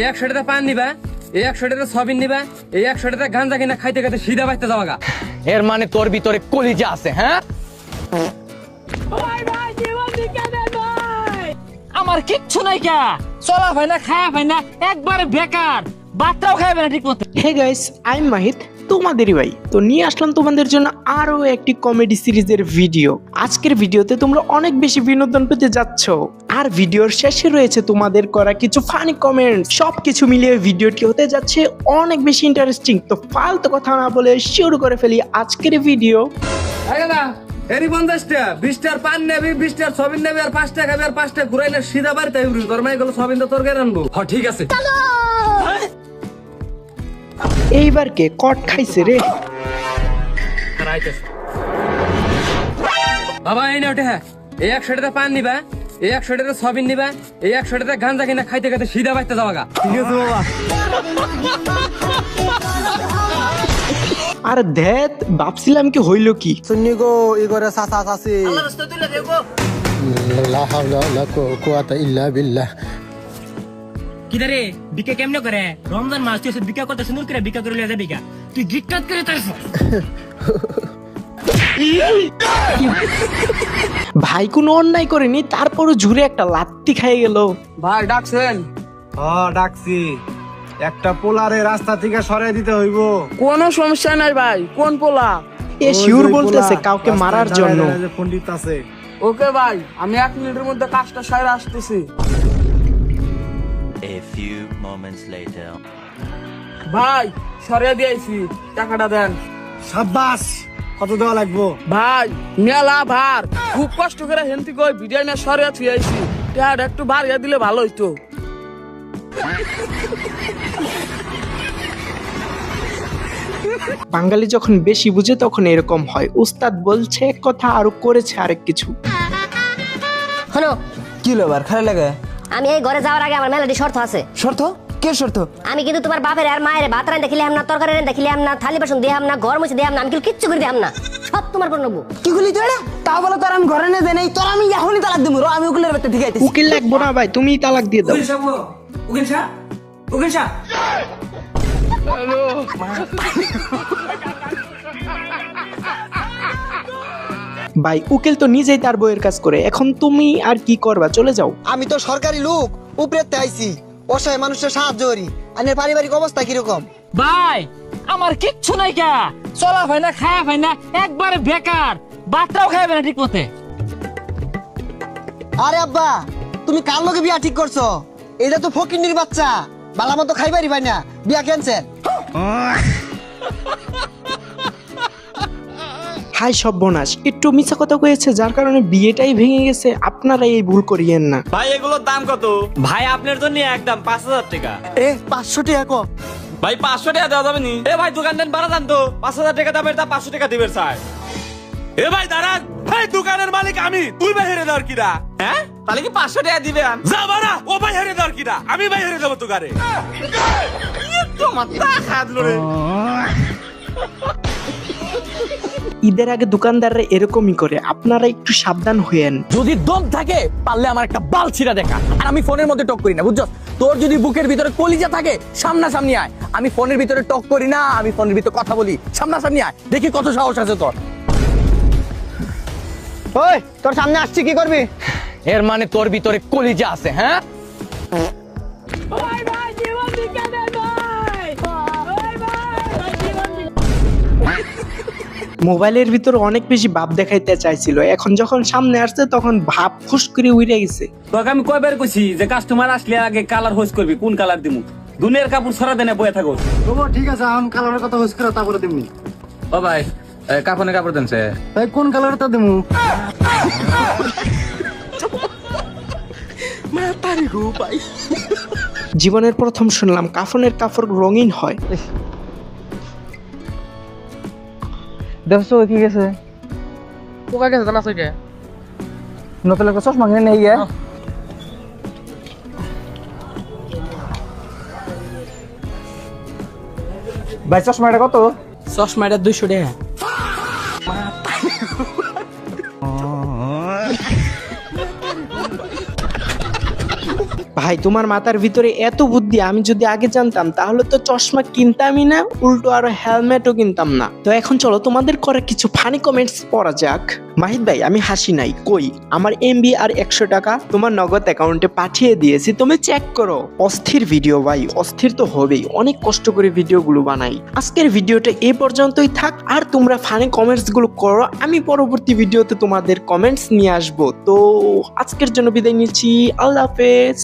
100 টাকা পান নিবা, 100 টাকা সয়াবিন নিবা, 100 টাকা গাঁজা কিনা খাইতে খাইতে সিধা বাইতে যাওয়াগা। এর মানে তোর ভিতরে কলিজা আছে, হ্যাঁ? আমার কিচ্ছু নাই কা, চলা ভাই না খায়া ভাই না, একবারে বেকার, বাচ্চাও খাইবে না ঠিক মতো। হে গাইস, আই এম মাহিত, তোমাদেরই ভাই। তো নিয়ে আসলাম তোমাদের জন্য আরো একটি কমেডি সিরিজের ভিডিও। আজকের ভিডিওতে তোমরা অনেক বেশি বিনোদন পেতে যাচ্ছ, আর ভিডিওর শেষে রয়েছে তোমাদের করা কিছু ফানি কমেন্ট। সবকিছু মিলিয়ে ভিডিওটি হতে যাচ্ছে অনেক বেশি ইন্টারেস্টিং। তো ফালতু কথা না বলে শুরু করে ফেলি আজকের ভিডিও। এরি 50 টাকা, 20 টাকার পান নেবি, 20 টাকার সয়াবিন নেবি, আর 5 টাকা খাবি, আর 5 টাকা ঘুরাইলে সিধা বাড়িতে আইবি। তোর মাই গেল সয়াবিন তো তোর গায়ে আনবো। হ্যাঁ ঠিক আছে। এইবার কে কট খাইছে রে? বাবা এই না ওঠে, 100 টাকা পান নিবা, 100 টাকা সয়াবিন নিবা, 100 টাকা গাঁজা কিনা খাইতে খাইতে সিধা বাইতে যাওয়াগা। ঠিক আছে বাবা। আর ধ্যাত ভাবছিলাম কি হইল কি। সুন্নিগো ইগরে সাসা সাসি লা হাওলা লা কুওয়াতা ইল্লা বিল্লাহ। কিদারে বিকা কেমনে করে? রমজান মাস তুই বিকা করতে সুন্দর করে বিকা করে লিয়ে যাবি কা? তুই গিটকাট করে তাইছ। ভাই কোনো অন্যায় করেনি, তারপরও জুড়ে একটা লাত্তি খাই গেল। ভাই ডাকছেন? ডাকছি, একটা পোলারে রাস্তা থেকে সরাই দিতে হইব। কোনো সমস্যা নাই ভাই, কোন পোলা? এ শিউর বলতেছে কাউকে মারার জন্য। পণ্ডিত আছে। ওকে ভাই, আমি 1 মিনিটের মধ্যে কাজটা সাইরা আসতেছি। A few moments later. ভাই সরিয়ে দিয়েছি, টাকাটা দেন। সাব্বাস, কত দেওয়া লাগবো? ভাই মেলা ভার, খুব কষ্ট করে হেন্তি কই ভিডিও না সরিয়ে থুয়েছি, টাকাটা একটু বাড়িয়ে দিলে ভালো হইতো। বাঙালি যখন বেশি বুঝে তখন এরকম হয়। উস্তাদ বলছে এক কথা আর করেছে আরেক কিছু। হ্যালো, কি লবার খারাপ লাগে? আমি এই ঘরে যাওয়ার আগে আমার মেলাডি শর্ত আছে। শর্ত? কে শর্ত? আমি কিন্তু তোমার বাপের আর মায়ের ভাত রান্না দেখিলাম না, তরকারি রান্না দেখিলাম না, থালি বাসন দিলাম না, ঘর মুছে দিলাম না, আমি কিন্তু কিচ্ছু করে দিলাম না, সব তোমার পর নেবো। কি গুলি তোরা? তা বলে তোর আমি ঘরে নে দেই নাই, তোর আমি এখনই তালাক দিমু। আমি উকিলের বাড়িতে ঠিক আইতেছি। উকিল লাগবো না ভাই, তুমি তালাক দিয়ে দাও। ভাই উকিল তো নিজেই তার বইয়ের কাজ করে, এখন তুমি আর কি করবা? চলে যাও। আমি তো সরকারি লোক, উপরেতে আইছি, অসহায় মানুষের সাহায্য করি। আনের পারিবারিক অবস্থা কিরকম? ভাই আমার কিচ্ছু নাই কা, চলা ভাই না খায়া ভাই না, একবারে বেকার, বাচ্চাও খাইবে না ঠিক মতে। আরে আব্বা, তুমি কার লগে বিয়া ঠিক করছো? এটা তো ফকিন্নির বাচ্চা, বালা মতো খাইবারি পাই না, বিয়া ক্যান্সেল। হাই সর্বনাশ, একটু মিথ্যা কথা কয়েছে যার কারণে বিয়েটাই ভেঙে গেছে। আপনারা এই ভুল করিয়েন না। ভাই এগুলোর দাম কত? ভাই আপনার জন্য একদম 5000 টাকা। 500 টাকা কো? ভাই 500 টাকা দেওয়া যাবে নি? ভাই দোকান দেন বাড়া জান তো, 5000 টাকা দামের তা 500 টাকা দিবেন স্যার। ভাই দাঁড়ান, ভাই দোকানের মালিক আমি, তুই ভাই হেরে দেওয়ার কিরা? হ্যাঁ তাহলে কি 500 টাকা দিবেন? যা বাড়া, ও ভাই হেরে দেওয়ার কিরা? আমি ভাই হেরে দেবো দোকানে। তো মাথা খাদলো রে। ঈদের আগে দোকানদাররা এরকমই করে, আপনারা একটু সাবধান হয়েন। যদি দম থাকে পারলে আমার একটা বাল ছিঁড়া দেখা। আর আমি ফোনের মধ্যে টক করি না, বুঝছো? তোর যদি বুকের ভিতরে কলিজা থাকে সামনাসামনি আয়। আমি ফোনের ভিতরে টক করি না, আমি ফোনের ভিতরে কথা বলি। সামনাসামনি আয়, দেখি কত সাহস আছে তোর। ওই তোর সামনে আসছি, কি করবি? এর মানে তোর ভিতরে কলিজা আছে, হ্যাঁ? মোবাইলের ভিতর অনেক বেশি ভাব দেখাইতে চাইছিল, এখন যখন সামনে আসছে তখন ভাব ফুস করে উড়ে গেছে। তোকে আমি কয়বার কইছি যে কাস্টমার আসলে আগে কালার হোস করবি, কোন কালার দিমু? দুনিয়ার কাপড় ছড়া দেনে বয়ে থাকো। ঠিক আছে, আমি কালারের কথা হইছ করে তারপরে দিমনি। ও ভাই কাপড়ে কাপড় দেনছে, ভাই কোন কালারটা দিমু? জীবনের প্রথম শুনলাম কাফনের কাপড় রঙিন হয়। দেখছো কি গেছে? পোকা গেছে জানা সইকে। নতুন একটা চশমা কিনে নিয়ে গিয়ে ভাই চশমাটা কত? চশমাটা 200 টাকা। ভাই তোমার মাথার ভিতরে এত বুদ্ধি, আমি যদি আগে জানতাম তাহলে তো চশমা কিনতামই না, উল্টো আরো হেলমেটও কিনতাম না। তো এখন চলো তোমাদের করা কিছু ফানি কমেন্টস পড়া যাক। মাহিদ ভাই আমি হাসি নাই, কই আমার এমবি আর 100 টাকা তোমার নগদ অ্যাকাউন্টে পাঠিয়ে দিয়েছি, তুমি চেক করো। অস্থির ভিডিও ভাই, অস্থির তো হবেই, অনেক কষ্ট করে ভিডিওগুলো বানাই। আজকের ভিডিওটা এ পর্যন্তই থাক, আর তোমরা ফানি কমেন্টস গুলো করো, আমি পরবর্তী ভিডিওতে তোমাদের কমেন্টস নিয়ে আসবো। তো আজকের জন্য বিদায় নিচ্ছি, আল্লাহ হাফেজ।